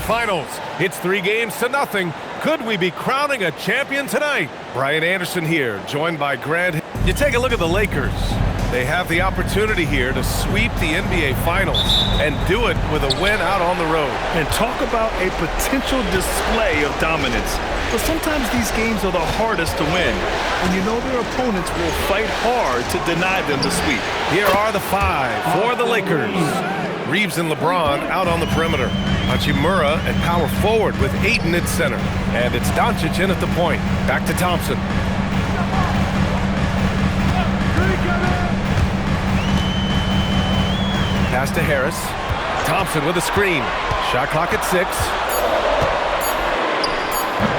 Finals. It's 3-0. Could we be crowning a champion tonight? Brian Anderson here, joined by Grant. You take a look at the Lakers. They have the opportunity here to sweep the NBA Finals and do it with a win out on the road. And talk about a potential display of dominance. But sometimes these games are the hardest to win. And you know their opponents will fight hard to deny them the sweep. Here are the 5 for the Lakers. Reeves and LeBron out on the perimeter. Hachimura at power forward with Ayton at center. And it's Doncic in at the point. Back to Thompson. Pass to Harris. Thompson with a screen. Shot clock at 6.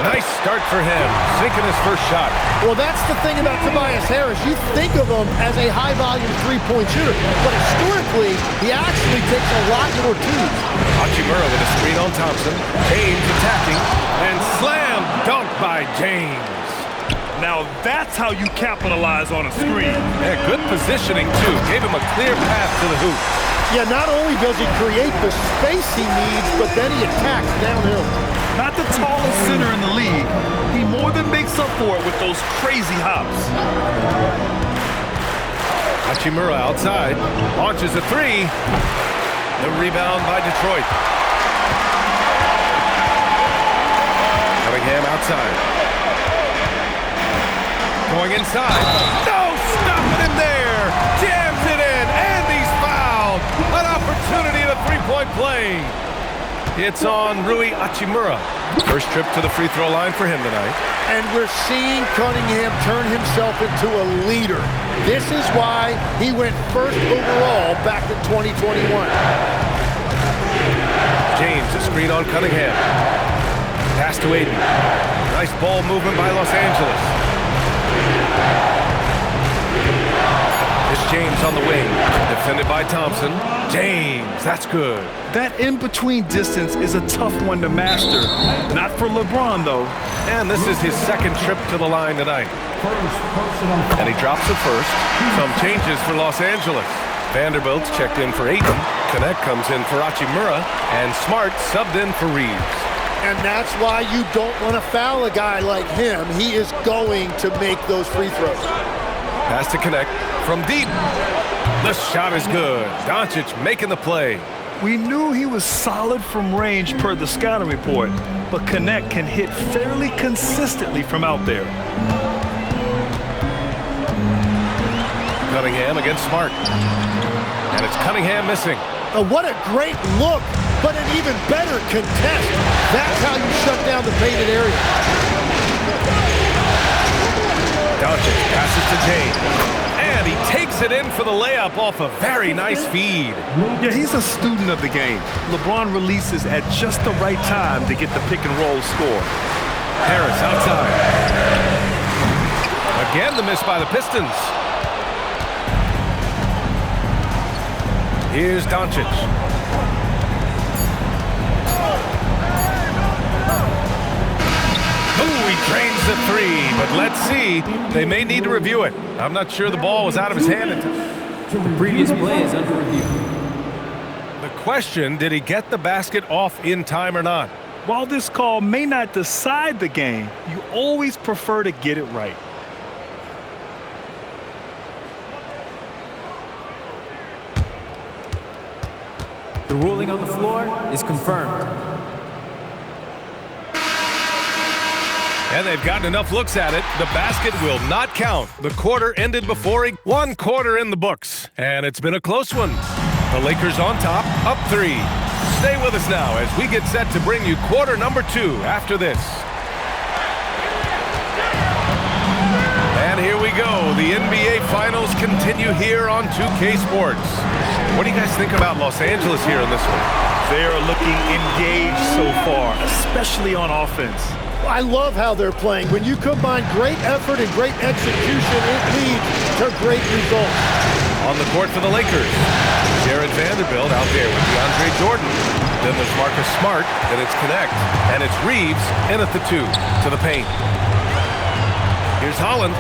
Nice start for him, sinking his first shot. Well, that's the thing about Tobias Harris. You think of him as a high-volume three-point shooter, but historically, he actually takes a lot more twos. Hachimura with a screen on Thompson. James attacking, and slam dunk by James. Now that's how you capitalize on a screen. Yeah, good positioning, too. Gave him a clear path to the hoop. Yeah, not only does he create the space he needs, but then he attacks downhill. Not the tallest center in the league. He more than makes up for it with those crazy hops. Hachimura outside. Launches a 3. The rebound by Detroit. Cunningham outside. Going inside. No! Stopping him there! Jams it in! And he's fouled! An opportunity at a three-point play. It's on Rui Hachimura. First trip to the free throw line for him tonight. And we're seeing Cunningham turn himself into a leader. This is why he went first overall back in 2021. James, a screen on Cunningham. Pass to Ayton. Nice ball movement by Los Angeles. It's James on the wing. Defended by Thompson. James, that's good. That in-between distance is a tough one to master. Not for LeBron, though. And this is his second trip to the line tonight. And he drops it first. Some changes for Los Angeles. Vanderbilt's checked in for Ayton. Connect comes in for Hachimura. And Smart subbed in for Reeves. And that's why you don't want to foul a guy like him. He is going to make those free throws. Pass to Connect from deep. The shot is good. Doncic making the play. We knew he was solid from range per the scouting report, but Connect can hit fairly consistently from out there. Cunningham against Smart. And it's Cunningham missing. What a great look, but an even better contest. That's how you shut down the painted area. Doncic passes to James. And he takes it in for the layup off a very nice feed. Yeah, he's a student of the game. LeBron releases at just the right time to get the pick-and-roll score. Harris outside. Again, the miss by the Pistons. Here's Doncic. Ooh, he drains the 3, but let's see. They may need to review it. I'm not sure the ball was out of his hand. The previous play is under review. The question, did he get the basket off in time or not? While this call may not decide the game, you always prefer to get it right. The ruling on the floor is confirmed. And they've gotten enough looks at it. The basket will not count. The quarter ended before he... 1 quarter in the books. And it's been a close one. The Lakers on top, up 3. Stay with us now as we get set to bring you quarter number 2 after this. And here we go. The NBA Finals continue here on 2K Sports. What do you guys think about Los Angeles here in this one? They're looking engaged so far, especially on offense. I love how they're playing. When you combine great effort and great execution, it leads to great results. On the court for the Lakers, Jared Vanderbilt out there with DeAndre Jordan. Then there's Marcus Smart, and it's Connect. And it's Reeves in at the 2 to the paint. Here's Holland.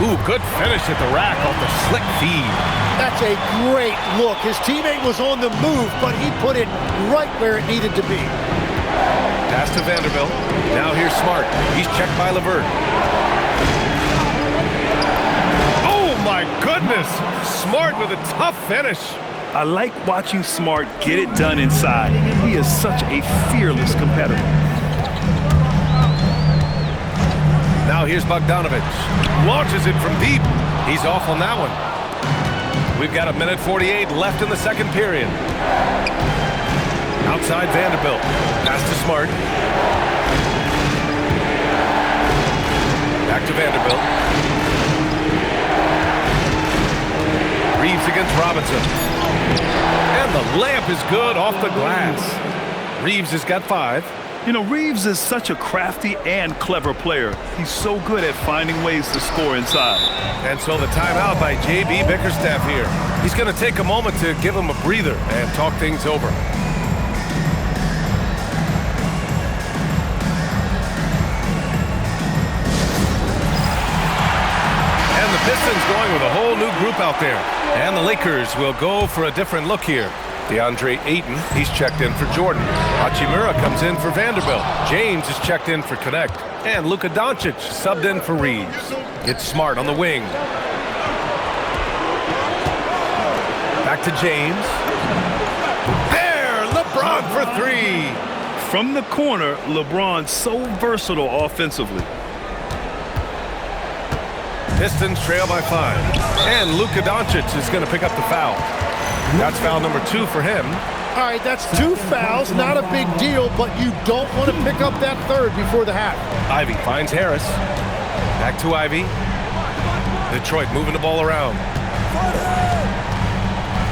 Ooh, good finish at the rack off the slick feed. That's a great look. His teammate was on the move, but he put it right where it needed to be. Pass to Vanderbilt. Now here's Smart. He's checked by Levert. Oh, my goodness. Smart with a tough finish. I like watching Smart get it done inside. He is such a fearless competitor. Now here's Bogdanovich. Launches it from deep. He's off on that one. We've got 1:48 left in the second period. Outside Vanderbilt. Pass to Smart. Back to Vanderbilt. Reeves against Robinson. And the layup is good off the glass. Reeves has got 5. You know, Reeves is such a crafty and clever player. He's so good at finding ways to score inside. And so the timeout by J.B. Bickerstaff here. He's going to take a moment to give him a breather and talk things over. And the Pistons going with a whole new group out there. And the Lakers will go for a different look here. DeAndre Ayton, he's checked in for Jordan. Hachimura comes in for Vanderbilt. James is checked in for Connect. And Luka Doncic subbed in for Reeves. It's Smart on the wing. Back to James. There, LeBron for 3. From the corner, LeBron so versatile offensively. Pistons trail by 5. And Luka Doncic is going to pick up the foul. That's foul number 2 for him. All right, that's 2 fouls, not a big deal, but you don't want to pick up that third before the half. Ivy finds Harris. Back to Ivy. Detroit moving the ball around.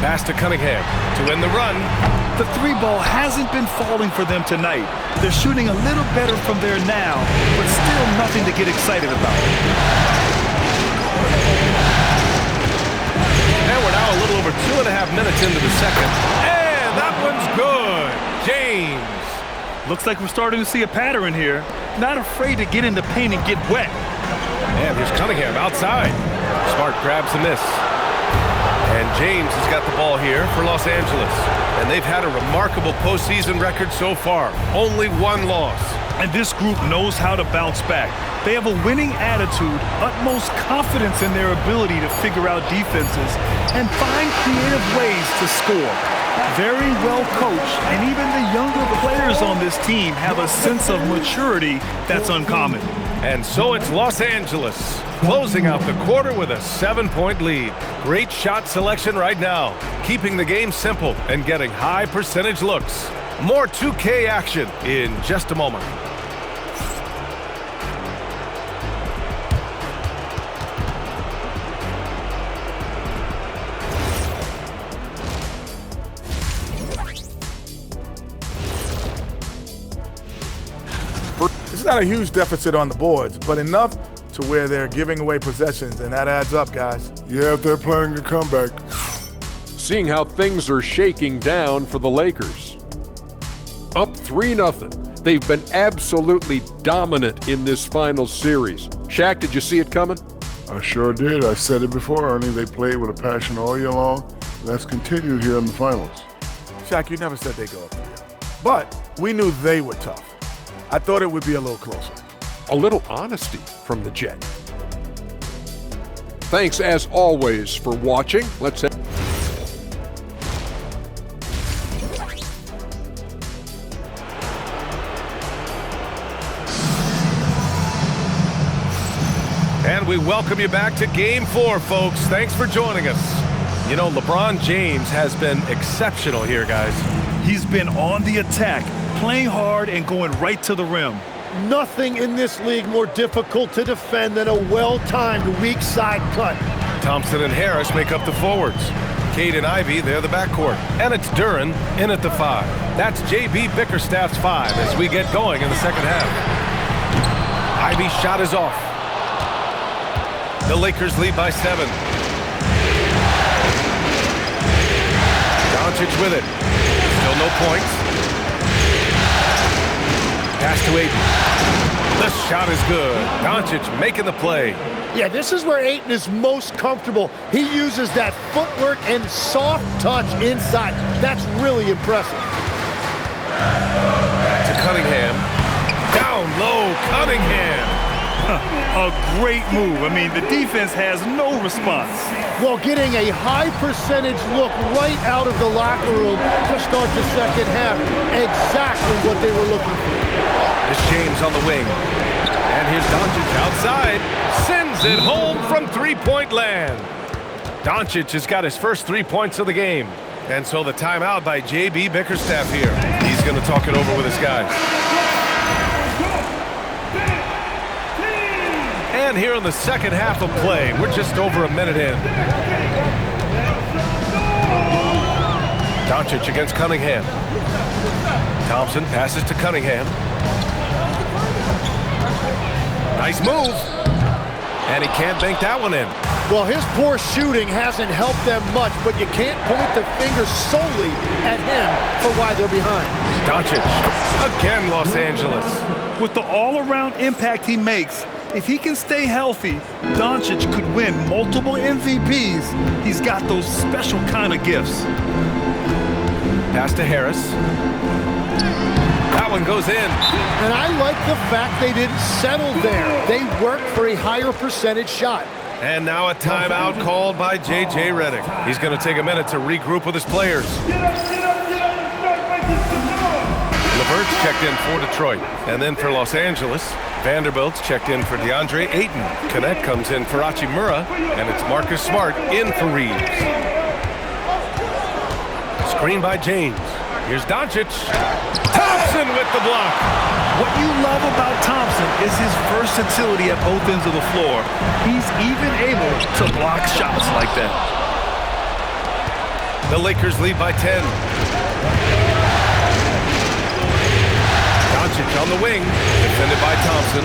Pass to Cunningham to win the run. The 3 ball hasn't been falling for them tonight. They're shooting a little better from there now, but still nothing to get excited about. And we're now a little over 2.5 minutes into the second. And that one's good. James. Looks like we're starting to see a pattern here. Not afraid to get in the paint and get wet. And here's Cunningham outside. Smart grabs the miss. And James has got the ball here for Los Angeles. And they've had a remarkable postseason record so far. Only 1 loss. And this group knows how to bounce back. They have a winning attitude, utmost confidence in their ability to figure out defenses, and find creative ways to score. Very well coached, and even the younger players on this team have a sense of maturity that's uncommon. And so it's Los Angeles closing out the quarter with a 7-point lead. Great shot selection right now, keeping the game simple and getting high percentage looks. More 2K action in just a moment. It's not a huge deficit on the boards, but enough to where they're giving away possessions, and that adds up, guys. Yeah, if they're playing a comeback. Seeing how things are shaking down for the Lakers. Up 3-0. They've been absolutely dominant in this final series. Shaq, did you see it coming? I sure did. I said it before, Ernie. They played with a passion all year long. That's continued here in the finals. Shaq, you never said they'd go up 3-0. But we knew they were tough. I thought it would be a little closer. A little honesty from the Jet. Thanks, as always, for watching. Let's head. And we welcome you back to Game 4, folks. Thanks for joining us. You know, LeBron James has been exceptional here, guys. He's been on the attack, playing hard and going right to the rim. Nothing in this league more difficult to defend than a well-timed weak side cut. Thompson and Harris make up the forwards. Cade and Ivy, they're the backcourt. And it's Duren in at the 5. That's J.B. Bickerstaff's 5 as we get going in the second half. Ivy's shot is off. The Lakers lead by 7. Doncic with it. Still no points. Pass to Ayton. The shot is good. Doncic making the play. Yeah, this is where Ayton is most comfortable. He uses that footwork and soft touch inside. That's really impressive. To Cunningham. A great move. I mean, the defense has no response. Well, getting a high percentage look right out of the locker room to start the second half. Exactly what they were looking for. It's James on the wing. And here's Doncic outside. Sends it home from three-point land. Doncic has got his first 3 points of the game. And so the timeout by J.B. Bickerstaff here. He's going to talk it over with his guys. And here in the second half of play, we're just over a minute in. Doncic against Cunningham. Thompson passes to Cunningham. Nice move. And he can't bank that one in. Well, his poor shooting hasn't helped them much, but you can't point the finger solely at him for why they're behind. Doncic, again Los Angeles. With the all-around impact he makes, if he can stay healthy, Doncic could win multiple MVPs. He's got those special kind of gifts. Pass to Harris. That one goes in. And I like the fact they didn't settle there. They worked for a higher percentage shot. And now a timeout called by J.J. Redick. He's going to take a minute to regroup with his players. LeVert's checked in for Detroit. And then for Los Angeles, Vanderbilt's checked in for DeAndre Ayton. Connect comes in for Hachimura. And it's Marcus Smart in for Reeves. Screen by James. Here's Doncic. Thompson with the block. What you love about Thompson is his versatility at both ends of the floor. He's even able to block shots like that. The Lakers lead by 10. Doncic on the wing, defended by Thompson.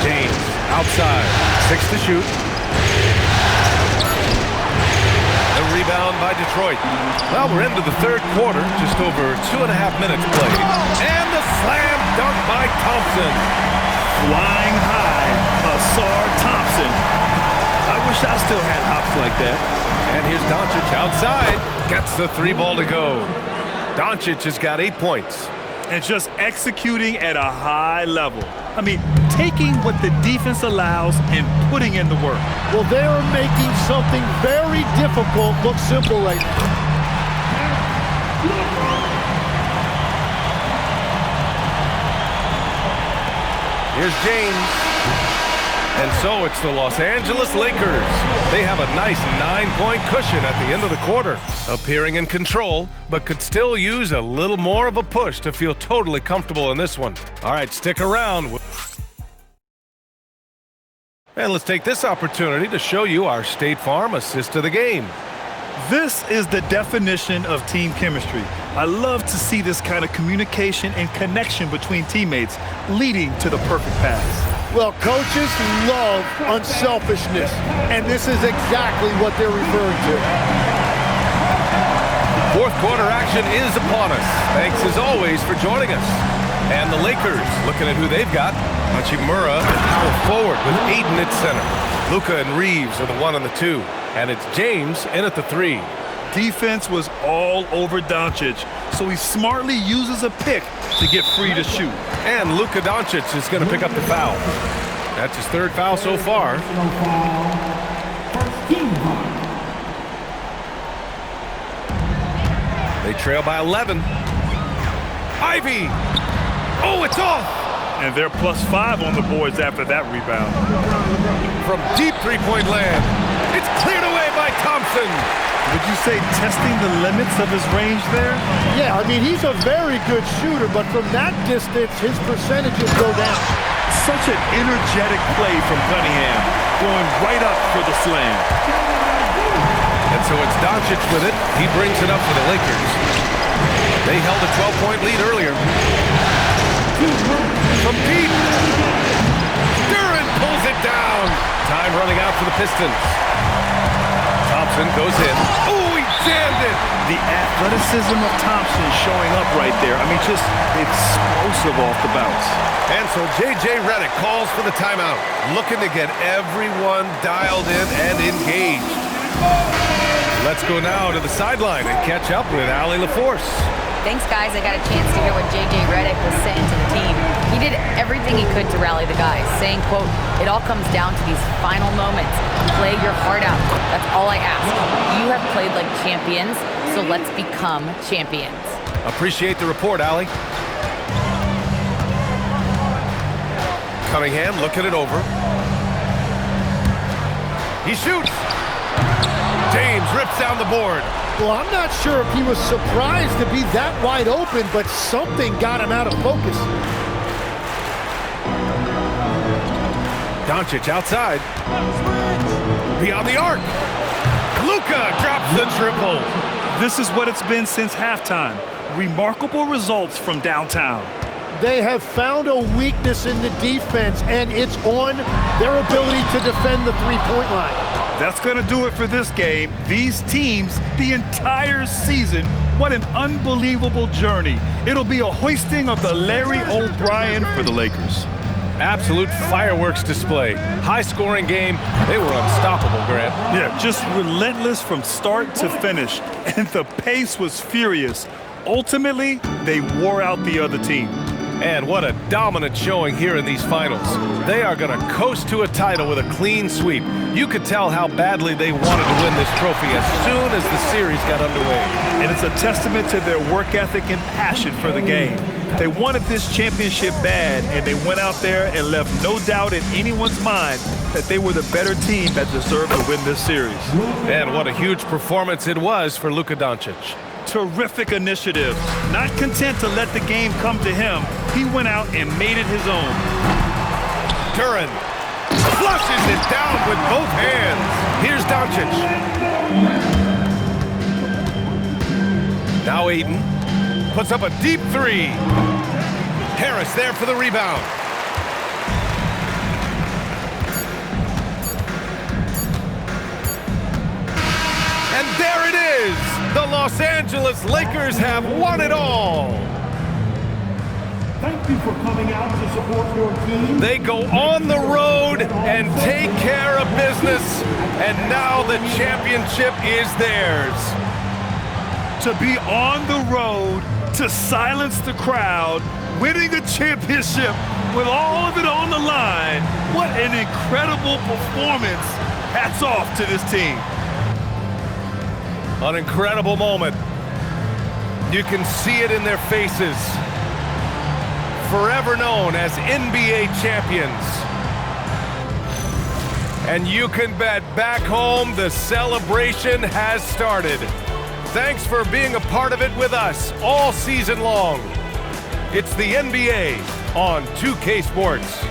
James outside, 6 to shoot. A rebound by Detroit. Well, we're into the third quarter, just over 2.5 minutes played. And the slam dunk by Thompson. Flying high, Asar Thompson. I wish I still had hops like that. And here's Doncic outside. Gets the 3 ball to go. Doncic has got 8 points. And just executing at a high level. I mean, taking what the defense allows and putting in the work. Well, they are making something very difficult look simple right now. Here's James. And so it's the Los Angeles Lakers. They have a nice 9-point cushion at the end of the quarter. Appearing in control, but could still use a little more of a push to feel totally comfortable in this one. All right, stick around. And let's take this opportunity to show you our State Farm assist of the game. This is the definition of team chemistry. I love to see this kind of communication and connection between teammates leading to the perfect pass. Well, coaches love unselfishness, and this is exactly what they're referring to. Fourth quarter action is upon us. Thanks as always for joining us. And the Lakers, looking at who they've got. Hachimura at power forward with Ayton at center. Luka and Reeves are the 1 and the 2. And it's James in at the 3. Defense was all over Doncic, so he smartly uses a pick to get free to shoot. And Luka Doncic is going to pick up the foul. That's his 3rd foul so far. They trail by 11. Ivy! Oh, it's off! And they're +5 on the boards after that rebound. From deep three-point land, it's cleared away by Thompson. Would you say testing the limits of his range there? Yeah, I mean, he's a very good shooter, but from that distance, his percentages go down. Such an energetic play from Cunningham, going right up for the slam. And so it's Doncic with it. He brings it up for the Lakers. They held a 12-point lead earlier. From deep. Duran pulls it down. Time running out for the Pistons. Thompson goes in. Oh, he jammed it. The athleticism of Thompson showing up right there. I mean, just explosive off the bounce. And so J.J. Redick calls for the timeout, looking to get everyone dialed in and engaged. Let's go now to the sideline and catch up with Allie LaForce. Thanks, guys. I got a chance to hear what J.J. Redick was saying to the team. He did everything he could to rally the guys, saying, quote, "It all comes down to these final moments. Play your heart out. That's all I ask. You have played like champions, so let's become champions." Appreciate the report, Allie. Cunningham looking it over. He shoots. James rips down the board. Well, I'm not sure if he was surprised to be that wide open, but something got him out of focus. Doncic outside. Beyond the arc. Luka drops the triple. This is what it's been since halftime. Remarkable results from downtown. They have found a weakness in the defense, and it's on their ability to defend the three-point line. That's going to do it for this game. These teams, the entire season, what an unbelievable journey. It'll be a hoisting of the Larry O'Brien for the Lakers. Absolute fireworks display. High-scoring game. They were unstoppable, Grant. Yeah, just relentless from start to finish. And the pace was furious. Ultimately, they wore out the other team. And what a dominant showing here in these finals. They are going to coast to a title with a clean sweep. You could tell how badly they wanted to win this trophy as soon as the series got underway. And it's a testament to their work ethic and passion for the game. They wanted this championship bad, and they went out there and left no doubt in anyone's mind that they were the better team that deserved to win this series. And what a huge performance it was for Luka Doncic. Terrific initiative. Not content to let the game come to him, he went out and made it his own. Duran flushes it down with both hands. Here's Doncic. Now Ayton puts up a deep three. Harris there for the rebound. And there it is. The Los Angeles Lakers have won it all. Thank you for coming out to support your team. They go on the road and take care of business, and now the championship is theirs. To be on the road, to silence the crowd, winning a championship with all of it on the line. What an incredible performance. Hats off to this team. An incredible moment. You can see it in their faces. Forever known as NBA champions. And you can bet back home the celebration has started. Thanks for being a part of it with us all season long. It's the NBA on 2K Sports.